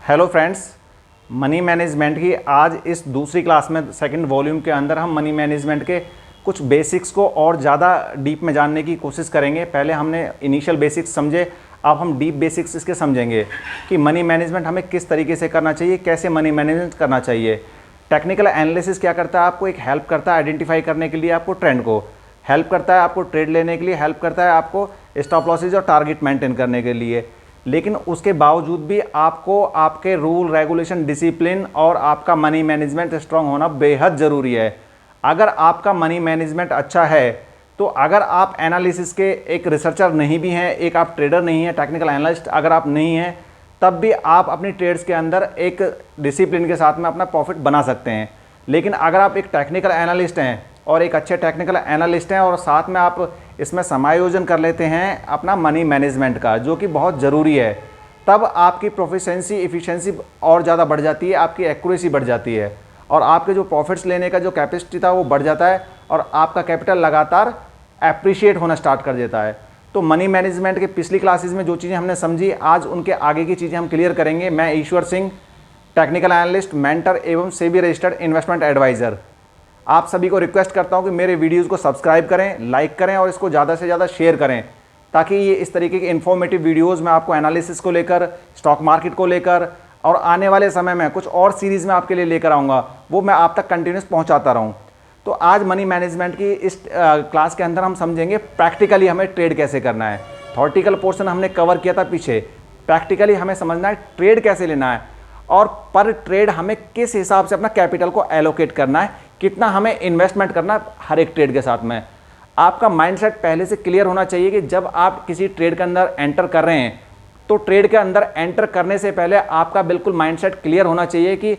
Hello friends, money management की आज इस दूसरी क्लास में सेकंड वॉल्यूम के अंदर हम मनी मैनेजमेंट के कुछ बेसिक्स को और ज़्यादा डीप में जानने की कोशिश करेंगे। पहले हमने इनिशियल बेसिक्स समझे, अब हम डीप बेसिक्स इसके समझेंगे कि मनी मैनेजमेंट हमें किस तरीके से करना चाहिए, कैसे मनी मैनेजमेंट करना चाहिए। टेक्निकल एनालिसिस क्या करता है, आपको एक हेल्प करता है आइडेंटिफाई करने के लिए, आपको ट्रेंड को हेल्प करता है, आपको ट्रेड लेने के लिए हेल्प करता है, आपको स्टॉप लॉसेज और टारगेट मेंटेन करने के लिए। लेकिन उसके बावजूद भी आपको आपके रूल रेगुलेशन डिसिप्लिन और आपका मनी मैनेजमेंट स्ट्रांग होना बेहद ज़रूरी है। अगर आपका मनी मैनेजमेंट अच्छा है तो अगर आप एनालिसिस के एक रिसर्चर नहीं भी हैं, एक आप ट्रेडर नहीं हैं, टेक्निकल एनालिस्ट अगर आप नहीं हैं, तब भी आप अपनी ट्रेड्स के अंदर एक डिसिप्लिन के साथ में अपना प्रॉफिट बना सकते हैं। लेकिन अगर आप एक टेक्निकल एनालिस्ट हैं और एक अच्छे टेक्निकल एनालिस्ट हैं और साथ में आप इसमें समायोजन कर लेते हैं अपना मनी मैनेजमेंट का, जो कि बहुत ज़रूरी है, तब आपकी प्रोफिशिएंसी एफिशिएंसी और ज़्यादा बढ़ जाती है, आपकी एक्यूरेसी बढ़ जाती है और आपके जो प्रॉफिट्स लेने का जो कैपेसिटी था वो बढ़ जाता है और आपका कैपिटल लगातार एप्रिशिएट होना स्टार्ट कर देता है। तो मनी मैनेजमेंट के पिछली क्लासेस में जो चीज़ें हमने समझी, आज उनके आगे की चीज़ें हम क्लियर करेंगे। मैं Ishwar Singh, technical analyst, mentor एवं सेबी रजिस्टर्ड इन्वेस्टमेंट एडवाइज़र, आप सभी को रिक्वेस्ट करता हूं कि मेरे वीडियोस को सब्सक्राइब करें, लाइक करें और इसको ज़्यादा से ज़्यादा शेयर करें, ताकि ये इस तरीके के इन्फॉर्मेटिव वीडियोस में आपको एनालिसिस को लेकर, स्टॉक मार्केट को लेकर और आने वाले समय में कुछ और सीरीज़ में आपके लिए लेकर आऊँगा, वो मैं आप तक कंटिन्यूस पहुँचाता रहूँ। तो आज मनी मैनेजमेंट की इस क्लास के अंदर हम समझेंगे प्रैक्टिकली हमें ट्रेड कैसे करना है। थॉर्टिकल पोर्शन हमने कवर किया था पीछे, प्रैक्टिकली हमें समझना है ट्रेड कैसे लेना है और पर ट्रेड हमें किस हिसाब से अपना कैपिटल को एलोकेट करना है, कितना हमें इन्वेस्टमेंट करना है हर एक ट्रेड के साथ में। आपका माइंडसेट पहले से क्लियर होना चाहिए कि जब आप किसी ट्रेड के अंदर एंटर कर रहे हैं तो ट्रेड के अंदर एंटर करने से पहले आपका बिल्कुल माइंडसेट क्लियर होना चाहिए कि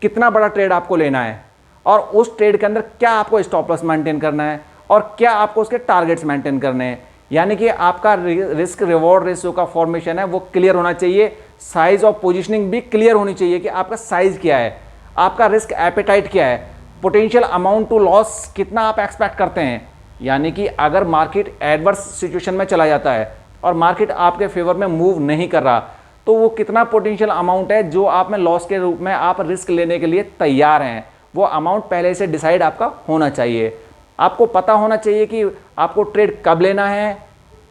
कितना बड़ा ट्रेड आपको लेना है और उस ट्रेड के अंदर क्या आपको स्टॉप लॉस मेंटेन करना है और क्या आपको उसके टारगेट्स मेंटेन करने हैं। यानी कि आपका रिस्क रिवॉर्ड रेशियो का फॉर्मेशन है वो क्लियर होना चाहिए, साइज और पोजिशनिंग भी क्लियर होनी चाहिए कि आपका साइज क्या है, आपका रिस्क एपेटाइट क्या है, पोटेंशियल अमाउंट टू लॉस कितना आप एक्सपेक्ट करते हैं। यानी कि अगर मार्केट एडवर्स सिचुएशन में चला जाता है और मार्केट आपके फेवर में मूव नहीं कर रहा, तो वो कितना पोटेंशियल अमाउंट है जो आप में लॉस के रूप में आप रिस्क लेने के लिए तैयार हैं, वो अमाउंट पहले से डिसाइड आपका होना चाहिए। आपको पता होना चाहिए कि आपको ट्रेड कब लेना है,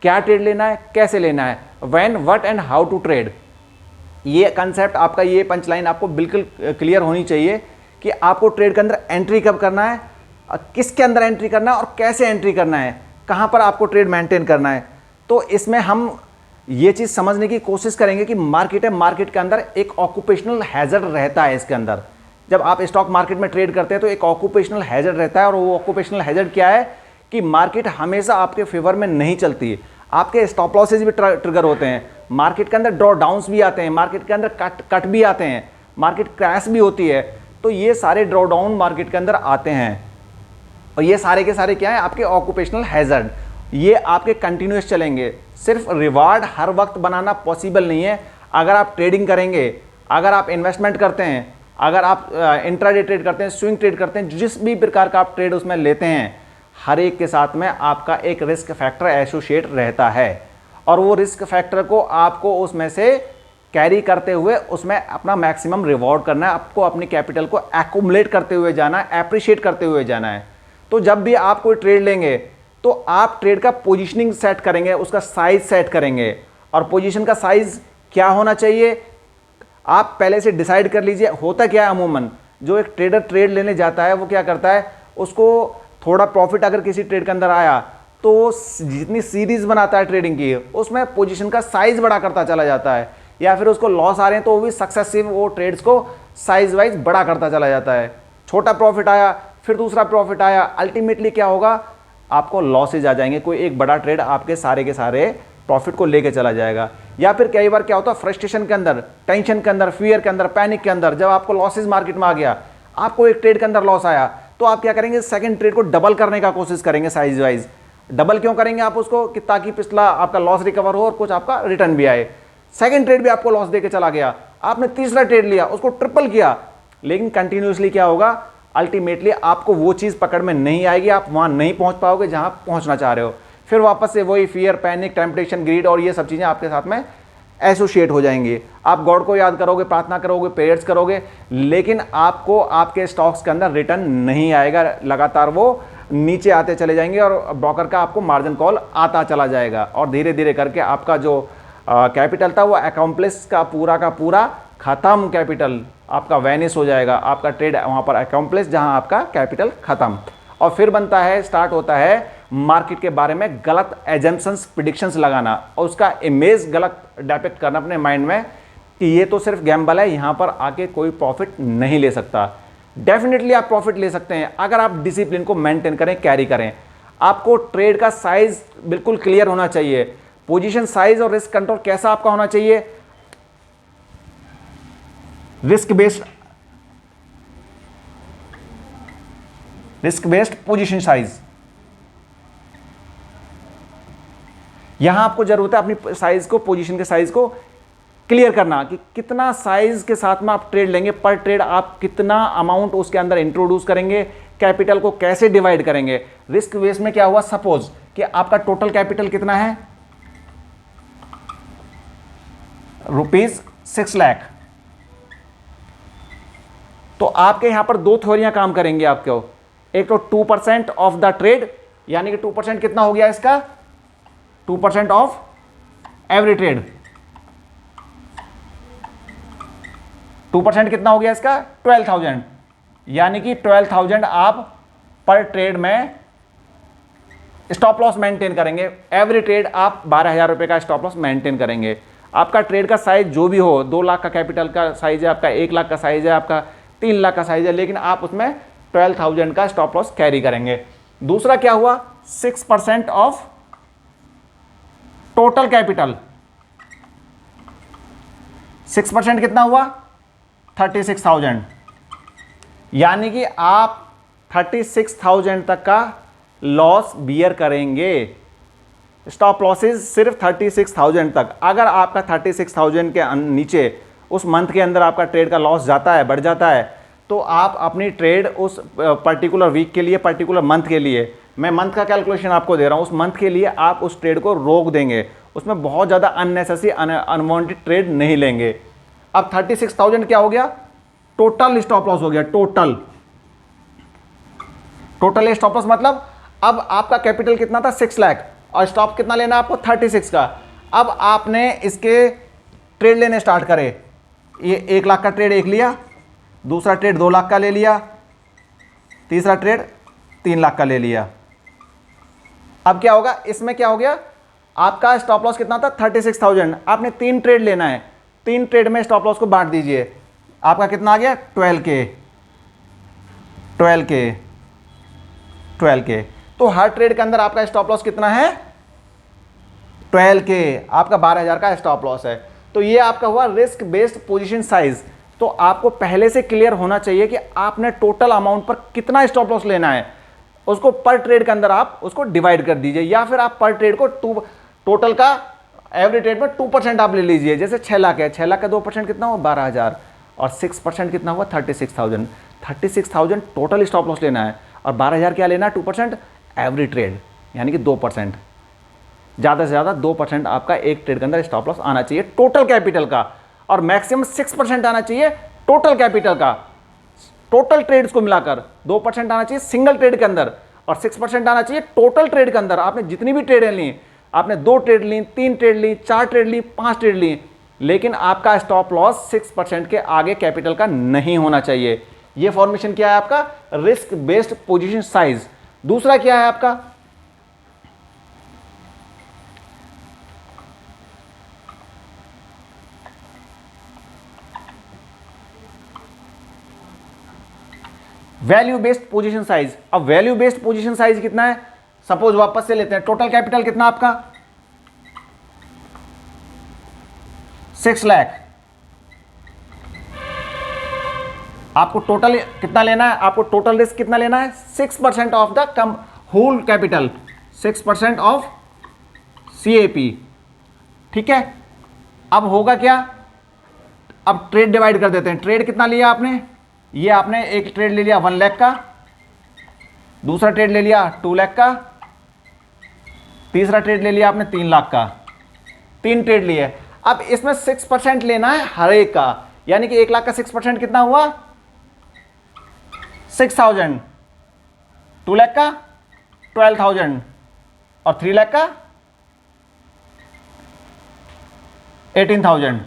क्या ट्रेड लेना है, कैसे लेना है, when, what and how to trade. ये कंसेप्ट आपका, ये पंचलाइन आपको बिल्कुल क्लियर होनी चाहिए कि आपको ट्रेड के अंदर एंट्री कब करना है, किसके अंदर एंट्री करना है और कैसे एंट्री करना है, कहां पर आपको ट्रेड मेंटेन करना है। तो इसमें हम ये चीज़ समझने की कोशिश करेंगे कि मार्केट है, मार्केट के अंदर एक ऑक्यूपेशनल हैजर्ड रहता है। इसके अंदर जब आप स्टॉक मार्केट में ट्रेड करते हैं तो एक ऑक्यूपेशनल हैजर्ड रहता है और वो ऑक्यूपेशनल हैजर्ड क्या है कि मार्केट हमेशा आपके फेवर में नहीं चलती, आपके स्टॉप लॉसेज भी ट्रिगर होते हैं, मार्केट के अंदर ड्रॉ डाउन्स भी आते हैं, मार्केट के अंदर कट भी आते हैं, मार्केट क्रैश भी होती है। तो ये सारे ड्रॉ डाउन मार्केट के अंदर आते हैं और ये सारे के सारे क्या है, आपके ऑक्यूपेशनल हैजर्ड। ये आपके कंटिन्यूस चलेंगे। सिर्फ रिवार्ड हर वक्त बनाना पॉसिबल नहीं है। अगर आप ट्रेडिंग करेंगे, अगर आप इन्वेस्टमेंट करते हैं, अगर आप इंट्राडे ट्रेड करते हैं, स्विंग ट्रेड करते हैं, जिस भी प्रकार का आप ट्रेड उसमें लेते हैं, हर एक के साथ में आपका एक रिस्क फैक्टर एसोसिएट रहता है और वो रिस्क फैक्टर को आपको उसमें से कैरी करते हुए उसमें अपना मैक्सिमम रिवॉर्ड करना है, आपको अपनी कैपिटल को एक्यूमुलेट करते हुए जाना है, एप्रिशिएट करते हुए जाना है। तो जब भी आप कोई ट्रेड लेंगे तो आप ट्रेड का पोजीशनिंग सेट करेंगे, उसका साइज सेट करेंगे और पोजीशन का साइज क्या होना चाहिए आप पहले से डिसाइड कर लीजिए। होता क्या है, अमूमन जो एक ट्रेडर ट्रेड लेने जाता है वो क्या करता है, उसको थोड़ा प्रॉफिट अगर किसी ट्रेड के अंदर आया तो जितनी सीरीज बनाता है ट्रेडिंग की उसमें पोजीशन का साइज बड़ा करता चला जाता है, या फिर उसको लॉस आ रहे हैं तो वो भी सक्सेसिव वो ट्रेड्स को साइज वाइज बड़ा करता चला जाता है। छोटा प्रॉफिट आया, फिर दूसरा प्रॉफिट आया, अल्टीमेटली क्या होगा, आपको लॉसेज आ जाएंगे। कोई एक बड़ा ट्रेड आपके सारे के सारे प्रॉफिट को लेके चला जाएगा। या फिर कई बार क्या होता है, फ्रस्ट्रेशन के अंदर, टेंशन के अंदर, फियर के अंदर, पैनिक के अंदर, जब आपको लॉसेज मार्केट में आ गया, आपको एक ट्रेड के अंदर लॉस आया, तो आप क्या करेंगे, सेकंड ट्रेड को डबल करने का कोशिश करेंगे साइज वाइज। डबल क्यों करेंगे आप उसको, कि ताकि पिछला आपका लॉस रिकवर हो और कुछ आपका रिटर्न भी आए। सेकंड ट्रेड भी आपको लॉस देके चला गया, आपने तीसरा ट्रेड लिया, उसको ट्रिपल किया, लेकिन कंटिन्यूसली क्या होगा, अल्टीमेटली आपको वो चीज़ पकड़ में नहीं आएगी, आप वहां नहीं पहुंच पाओगे जहां पहुंचना चाह रहे हो। फिर वापस से वही फियर, पैनिक, टेम्पटेशन, ग्रीड और ये सब चीज़ें आपके साथ में एसोसिएट हो जाएंगे। आप गॉड को याद करोगे, प्रार्थना करोगे, प्रेयर्स करोगे, लेकिन आपको आपके स्टॉक्स के अंदर रिटर्न नहीं आएगा, लगातार वो नीचे आते चले जाएंगे और ब्रोकर का आपको मार्जिन कॉल आता चला जाएगा और धीरे धीरे करके आपका जो कैपिटल था वो अकम्प्लिस का पूरा खत्म, कैपिटल आपका वैनिश हो जाएगा, आपका ट्रेड वहाँ पर अकम्प्लिस जहाँ आपका कैपिटल खत्म। और फिर बनता है, स्टार्ट होता है मार्केट के बारे में गलत एजम्पशंस, प्रिडिक्शंस लगाना और उसका इमेज गलत डिपिक्ट करना अपने माइंड में कि ये तो सिर्फ गैम्बल है, यहाँ पर आके कोई प्रॉफिट नहीं ले सकता। डेफिनेटली आप प्रॉफिट ले सकते हैं अगर आप डिसिप्लिन को मेंटेन करें, कैरी करें। आपको ट्रेड का साइज बिल्कुल क्लियर होना चाहिए, पोजीशन साइज और रिस्क कंट्रोल कैसा आपका होना चाहिए, रिस्क बेस्ड पोजीशन साइज। यहां आपको जरूरत है अपनी साइज को, पोजीशन के साइज को क्लियर करना कि कितना साइज के साथ में आप ट्रेड लेंगे, पर ट्रेड आप कितना अमाउंट उसके अंदर इंट्रोड्यूस करेंगे, कैपिटल को कैसे डिवाइड करेंगे। रिस्क बेस में क्या हुआ, सपोज कि आपका टोटल कैपिटल कितना है, ₹6 लाख, तो आपके यहां पर दो थ्योरियां काम करेंगे आपको। एक तो 2% ऑफ द ट्रेड, यानी कि 2% कितना हो गया इसका, 2% ऑफ एवरी ट्रेड, 2% कितना हो गया इसका, 12,000, यानी कि 12,000 आप पर ट्रेड में स्टॉप लॉस मेंटेन करेंगे। एवरी ट्रेड आप 12,000 रुपए का स्टॉप लॉस मेंटेन करेंगे। आपका ट्रेड का साइज जो भी हो, 2 लाख का कैपिटल का साइज है आपका, 1 लाख का साइज है आपका, 3 लाख का साइज है, लेकिन आप उसमें 12,000 का स्टॉप लॉस कैरी करेंगे। दूसरा क्या हुआ, 6% ऑफ टोटल कैपिटल, 6% कितना हुआ, 36,000, यानी कि आप 36,000 तक का लॉस बियर करेंगे। स्टॉप लॉसेस सिर्फ 36,000 तक। अगर आपका 36,000 के नीचे उस मंथ के अंदर आपका ट्रेड का लॉस जाता है, बढ़ जाता है, तो आप अपनी ट्रेड उस पर्टिकुलर वीक के लिए, पर्टिकुलर मंथ के लिए, मैं मंथ का कैलकुलेशन आपको दे रहा हूं, उस मंथ के लिए आप उस ट्रेड को रोक देंगे, उसमें बहुत ज़्यादा अननेसेसरी अनवांटेड ट्रेड नहीं लेंगे। अब 36,000 क्या हो गया, टोटल स्टॉप लॉस हो गया। टोटल स्टॉप लॉस मतलब अब आपका कैपिटल कितना था, 6 लाख, और स्टॉप कितना लेना आपको, 36 का। अब आपने इसके ट्रेड लेने स्टार्ट करे, ये 1 लाख का ट्रेड एक लिया, दूसरा ट्रेड 2 लाख का ले लिया, तीसरा ट्रेड 3 लाख का ले लिया। अब क्या होगा, इसमें क्या हो गया, आपका स्टॉप लॉस कितना था, 36,000, आपने 3 ट्रेड लेना है, 3 ट्रेड में स्टॉप लॉस को बांट दीजिए, आपका कितना आ गया, 12K। तो हर ट्रेड के अंदर आपका स्टॉप लॉस कितना है, 12K, आपका 12,000 का स्टॉप लॉस है। तो ये आपका हुआ रिस्क बेस्ड पोजीशन साइज। तो आपको पहले से क्लियर होना चाहिए कि आपने टोटल अमाउंट पर कितना स्टॉप लॉस लेना है, उसको पर ट्रेड के अंदर आप उसको डिवाइड कर दीजिए, या फिर आप पर ट्रेड को टोटल का एवरी ट्रेड में 2% आप ले लीजिए। जैसे 6 लाख है, 6 लाख का 2% कितना हुआ, 12,000, और 6% कितना हुआ, 36,000। 36,000 टोटल स्टॉप लॉस लेना है, और 12,000 क्या लेना है, 2% एवरी ट्रेड, यानी कि 2%, ज़्यादा से ज़्यादा 2% आपका एक ट्रेड के अंदर स्टॉप लॉस आना चाहिए टोटल कैपिटल का, और मैक्सिमम 6% आना चाहिए टोटल कैपिटल का। टोटल ट्रेड्स को मिलाकर 2% आना चाहिए सिंगल ट्रेड के अंदर, और 6% आना चाहिए टोटल ट्रेड के अंदर। आपने जितनी भी ट्रेडें ली, आपने 2 ट्रेड ली, 3 ट्रेड ली, 4 ट्रेड ली, 5 ट्रेड ली, लेकिन आपका स्टॉप लॉस 6% के आगे कैपिटल का नहीं होना चाहिए। यह फॉर्मेशन क्या है आपका, रिस्क बेस्ड पोजीशन साइज। दूसरा क्या है आपका, वैल्यू बेस्ड पोजीशन साइज। अब वैल्यू बेस्ड पोजीशन साइज कितना है, सपोज वापस से लेते हैं, टोटल कैपिटल कितना आपका, 6 लाख, आपको टोटल कितना लेना है, आपको टोटल रिस्क कितना लेना है, 6% of the whole capital, 6% of CAP, ठीक है। अब होगा क्या, अब ट्रेड डिवाइड कर देते हैं। ट्रेड कितना लिया आपने, ये आपने एक ट्रेड ले लिया 1 लाख का, दूसरा ट्रेड ले लिया 2 लाख का, तीसरा ट्रेड ले लिया आपने 3 लाख का, 3 ट्रेड लिए। अब इसमें 6% लेना है हर एक का, यानी कि 1 लाख का 6% कितना हुआ 6,000, 2 लाख का 12,000 और 3 लाख का 18,000।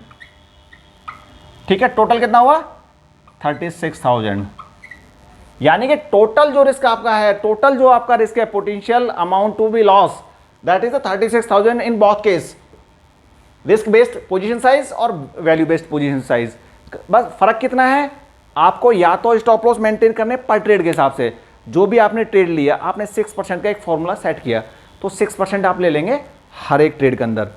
ठीक है, टोटल कितना हुआ 36,000। यानी कि टोटल जो रिस्क आपका है, टोटल जो आपका रिस्क है, potential amount to be loss, that is 36,000 in both case, risk based position size और वैल्यू बेस्ड पोजीशन साइज। बस फर्क कितना है, आपको या तो स्टॉप लॉस मेंटेन करने पर ट्रेड के हिसाब से, जो भी आपने ट्रेड लिया आपने 6% का एक फॉर्मूला सेट किया, तो 6% आप ले लेंगे हर एक ट्रेड के अंदर,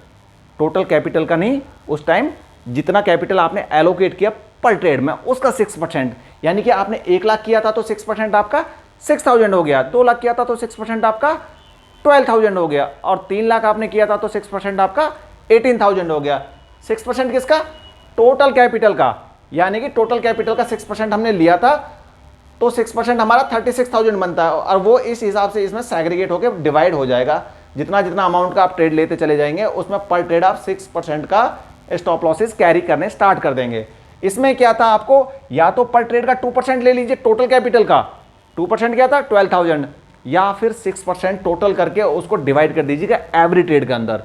टोटल कैपिटल का नहीं, उस टाइम जितना कैपिटल आपने एलोकेट किया पर ट्रेड में उसका 6%। यानी कि आपने 1 लाख किया था तो 6% आपका 6,000 हो गया, 2 लाख किया था तो 6% आपका 12,000 हो गया, और 3 लाख आपने किया था तो 6% आपका 18,000 हो गया। 6% किसका, टोटल कैपिटल का, यानी कि टोटल कैपिटल का 6% हमने लिया था तो 6% हमारा 36,000 बनता है, और वो इस हिसाब से इसमें सैग्रीगेट होकर डिवाइड हो जाएगा। जितना जितना अमाउंट का आप ट्रेड लेते चले जाएंगे उसमें पर ट्रेड आप 6% का स्टॉप लॉसेस कैरी करने स्टार्ट कर देंगे। इसमें क्या था, आपको या तो पर ट्रेड का 2% ले लीजिए टोटल कैपिटल का, 2% क्या था 12,000, या फिर 6% टोटल करके उसको डिवाइड कर दीजिएगा एवरी ट्रेड के अंदर,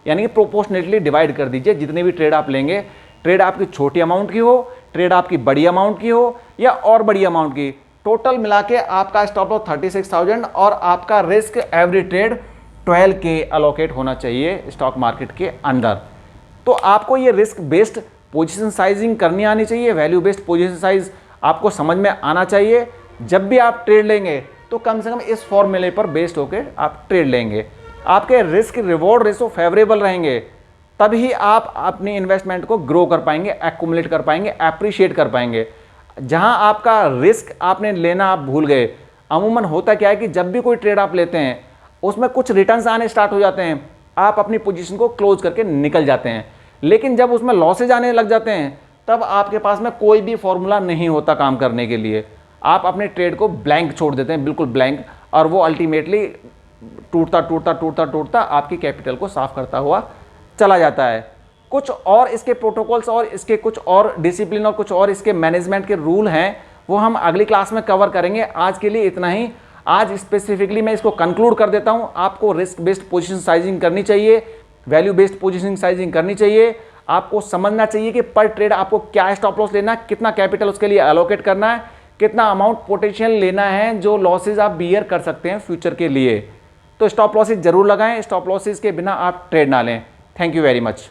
यानी कि प्रोपोर्शनेटली डिवाइड कर दीजिए। जितने भी ट्रेड आप लेंगे, ट्रेड आपकी छोटी अमाउंट की हो, ट्रेड आपकी बड़ी अमाउंट की हो या और बड़ी अमाउंट की, टोटल मिला के आपका स्टॉप लॉस 36,000 और आपका रिस्क एवरी ट्रेड 12 के अलोकेट होना चाहिए स्टॉक मार्केट के अंदर। तो आपको ये रिस्क बेस्ड पोजीशन साइजिंग करनी आनी चाहिए, वैल्यू बेस्ड पोजीशन साइज आपको समझ में आना चाहिए। जब भी आप ट्रेड लेंगे तो कम से कम इस फॉर्मूले पर बेस्ड होकर आप ट्रेड लेंगे, आपके रिस्क रिवॉर्ड रेशो फेवरेबल रहेंगे, तभी आप अपनी इन्वेस्टमेंट को ग्रो कर पाएंगे, एक्युमुलेट कर पाएंगे, एप्रिशिएट कर पाएंगे। जहां आपका रिस्क आपने लेना आप भूल गए, अमूमन होता क्या है कि जब भी कोई ट्रेड आप लेते हैं उसमें कुछ रिटर्न्स आने स्टार्ट हो जाते हैं, आप अपनी पोजीशन को क्लोज करके निकल जाते हैं, लेकिन जब उसमें लॉसेज आने लग जाते हैं तब आपके पास में कोई भी फॉर्मूला नहीं होता काम करने के लिए, आप अपने ट्रेड को ब्लैंक छोड़ देते हैं, बिल्कुल ब्लैंक, और वो अल्टीमेटली टूटता टूटता टूटता टूटता आपकी कैपिटल को साफ करता हुआ चला जाता है। कुछ और इसके प्रोटोकॉल्स और इसके कुछ और डिसिप्लिन और कुछ और इसके मैनेजमेंट के रूल हैं, वो हम अगली क्लास में कवर करेंगे। आज के लिए इतना ही। आज स्पेसिफिकली मैं इसको कंक्लूड कर देता हूं, आपको रिस्क बेस्ड पोजीशन साइजिंग करनी चाहिए, वैल्यू बेस्ड पोजीशन साइजिंग करनी चाहिए, आपको समझना चाहिए कि पर ट्रेड आपको क्या स्टॉप लॉस लेना है, कितना कैपिटल उसके लिए एलोकेट करना है, कितना अमाउंट पोटेंशियल लेना है जो लॉसेज आप बियर कर सकते हैं फ्यूचर के लिए। तो स्टॉप लॉसेज जरूर लगाएं, स्टॉप लॉसेज के बिना आप ट्रेड ना लें। Thank you very much.